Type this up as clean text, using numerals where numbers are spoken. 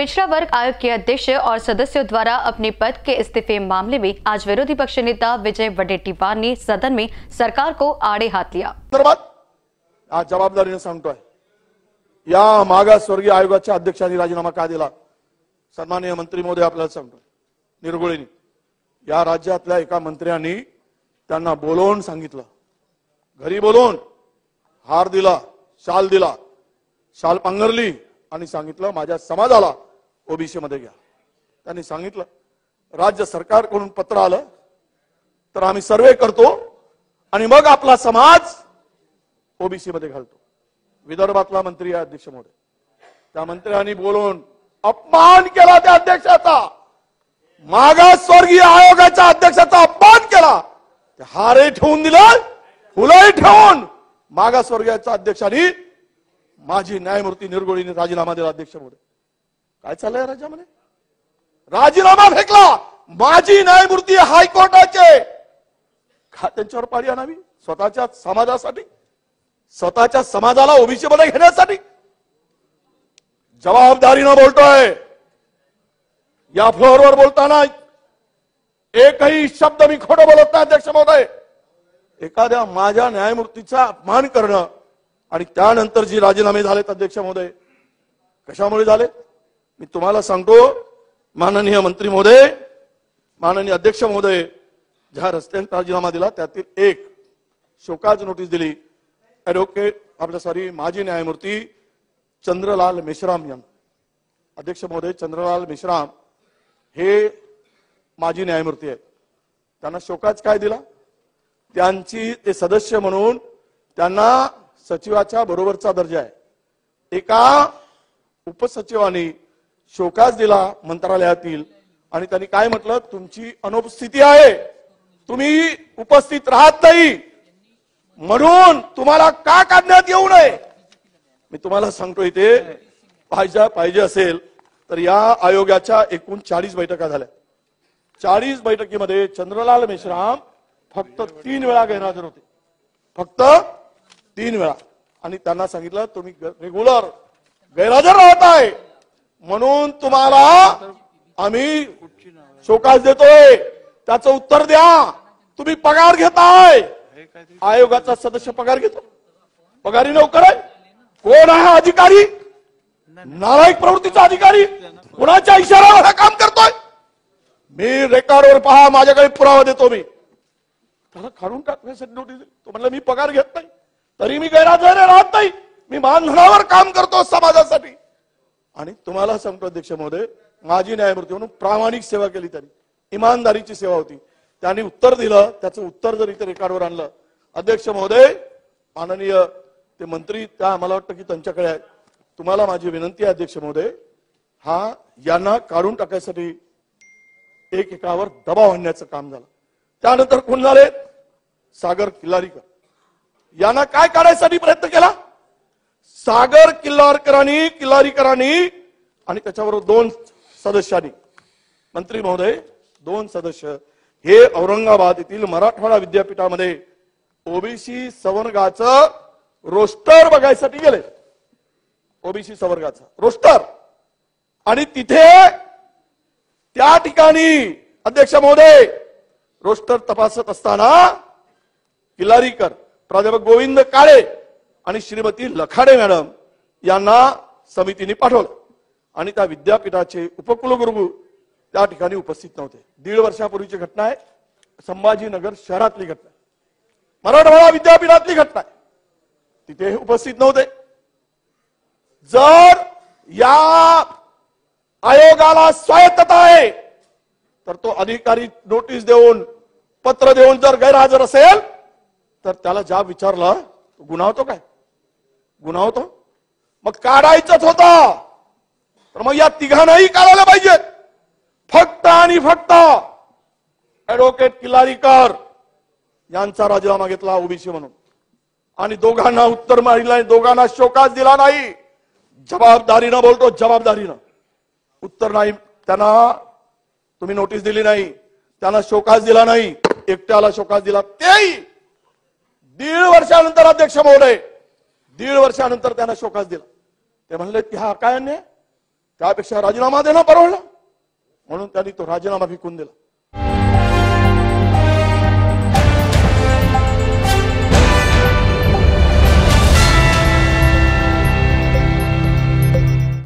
पिछड़ा वर्ग आयोग के अध्यक्ष और सदस्यों द्वारा अपने पद के इस्तीफे मामले में आज विरोधी पक्ष नेता विजय वडेट्टीवार ने सदन में सरकार को आड़े हाथ लिया। आज जबाबदारीने सांगतोय, या मागासवर्गीय आयोगाच्या अध्यक्षांनी राजीनामा का दिला? सन्माननीय मंत्री महोदय आपल्याला सांगतो, निरगुळेंनी या राज्यातल्या एका मंत्र्यांनी त्यांना बोलवून सांगितलं, घरी बोलवून हार दिला, शाल पांघरली आणि सांगितलं माझ्या समाजाला ओबीसी मध्ये घ्या। त्यांनी सांगितलं राज्य सरकारकडून पत्र आलं तर आम्ही सर्वे करतो आणि मग आपला समाज ओबीसी मध्ये घालतो। विदर्भातला मंत्री आहे अध्यक्ष महोदय, त्या मंत्र्यांनी बोलून अपमान केला त्या अध्यक्षाचा, मागासवर्गीय आयोगाच्या अध्यक्षाचा अपमान केला। ते हारे ठेवून दिलं, फुलंही ठेवून मागासवर्गीयाच्या अध्यक्षांनी माजी न्यायमूर्ती निरगुळेंनी राजीनामा दिला। अध्यक्ष महोदय काय चाललंय राज्यामध्ये? राजीनामा फेकला माजी न्यायमूर्ती हायकोर्टाचे, त्यांच्यावर पाळी आणावी स्वतःच्या समाजासाठी, स्वतःच्या समाजाला ओबीसी मध्ये घेण्यासाठी। जबाबदारीने बोलतोय, या फ्लोअरवर बोलताना एकही शब्द मी खोटं बोलत नाही। अध्यक्ष महोदय, एखाद्या माझ्या न्यायमूर्तीचा अपमान करणं आणि त्यानंतर जी राजीनामे झालेत अध्यक्ष महोदय, कशामुळे झाले मी तुम्हाला सांगतो। माननीय मंत्री महोदय, माननीय अध्यक्ष महोदय, ज्या रस्त्याने राजीनामा दिला त्यातील एक शोकाज नोटीस दिली माजी न्यायमूर्ती चंद्रलाल मेश्राम यांना। अध्यक्ष महोदय, चंद्रलाल मेश्राम हे माजी न्यायमूर्ती आहेत, त्यांना शोकाज काय दिला? त्यांची ते सदस्य म्हणून त्यांना सचिवाच्या बरोबरचा दर्जा आहे। एका उपसचिवांनी शोकाज दिला मंत्रालयातील आणि त्यांनी काय म्हटलं, तुमची अनुपस्थिती आहे, तुम्ही उपस्थित राहत नाही म्हणून तुम्हाला का काढण्यात येऊ नये। मी तुम्हाला सांगतो, इथे पाहिजे असेल तर या आयोगाच्या एकूण 40 बैठका झाल्या। 40 बैठकीमध्ये चंद्रलाल मेश्राम फक्त 3 वेळा गैरहजर होते, फक्त 3 वेळा, आणि त्यांना सांगितलं तुम्ही रेग्युलर गैरहजर राहत आहे म्हणून तुम्हाला आम्ही शोकाज देतोय, त्याचं उत्तर द्या। तुम्ही पगार घेताय, आयोगाचा सदस्य पगार घेतो, पगारी नोकर आहे, कोण आहे अधिकारी? नालायक प्रवृत्तीचा अधिकारी, कुणाच्या इशाऱ्यावर हा काम करतोय? मी रेकॉर्डवर पहा, माझ्याकडे पुरावा देतो। मी त्याला काढून टाकण्यासाठी नोटीस दिली, तो म्हणला मी पगार घेत नाही तरी मी गैरहजर राहत नाही, मी मानधनावर काम करतो समाजासाठी। आणि तुम्हाला सांगतो अध्यक्ष महोदय, माजी न्यायमूर्ती म्हणून प्रामाणिक सेवा केली, त्यांनी इमानदारीची सेवा होती, त्यांनी उत्तर दिलं, त्याचं उत्तर जर इथे रेकॉर्डवर आणलं अध्यक्ष महोदय, माननीय ते मंत्री त्या मला वाटतं की त्यांच्याकडे आहे, तुम्हाला माझी विनंती आहे अध्यक्ष महोदय, हा यांना काढून टाकायसाठी एकावर दबाव आणण्याचं काम झालं। त्यानंतर कोण झाले? सागर किल्लारीकर यांना काय काढायसाठी प्रयत्न केला? सागर किल्लारीकरांनी आणि त्याच्याबरोबर 2 सदस्यांनी, मंत्री महोदय 2 सदस्य हे औरंगाबाद येथील मराठवाडा विद्यापीठामध्ये ओबीसी संवर्गाचं रोस्टर बघायसाठी गेले, ओबीसी संवर्गाचा रोस्टर, आणि तिथे त्या ठिकाणी अध्यक्ष महोदय रोस्टर तपासत असताना किल्लारीकर, प्राध्यापक गोविंद काळे आणि श्रीमती लखाडे मॅडम यांना समितीने पाठवलं आणि त्या विद्यापीठाचे उपकुलगुरू त्या ठिकाणी उपस्थित नव्हते। 1.5 वर्षापूर्वीची घटना आहे, संभाजीनगर शहरातली घटना, मराठवाडा विद्यापीठातली घटना आहे, तिथे उपस्थित नव्हते। जर या आयोगाला स्वायत्तता आहे तर तो अधिकारी नोटीस देऊन, पत्र देऊन जर गैरहजर असेल तर त्याला जाब विचारला गुन्हा होतो काय? गुन्हा होतो? मग काढायचंच होतं तर मग या तिघांनाही काढायला पाहिजे। फक्त आणि फक्त ऍडव्होकेट किल्लारीकर यांचा राजीनामा घेतला ओबीसी म्हणून आणि दोघांना उत्तर मारिलं, दोघांना शोकाज दिला नाही। जबाबदारीनं बोलतो, जबाबदारीनं उत्तर नाही, त्यांना तुम्ही नोटीस दिली नाही, त्यांना शोकाज दिला नाही, एकट्याला शोकाज दिला, तेही 1.5 वर्षानंतर अध्यक्ष महोदय, 1.5 वर्षानंतर त्यांना शोकाज दिला। ते म्हणले की हा काय अन्याय, त्यापेक्षा राजीनामा देणं परवडलं म्हणून त्यांनी तो राजीनामा फेकून दिला.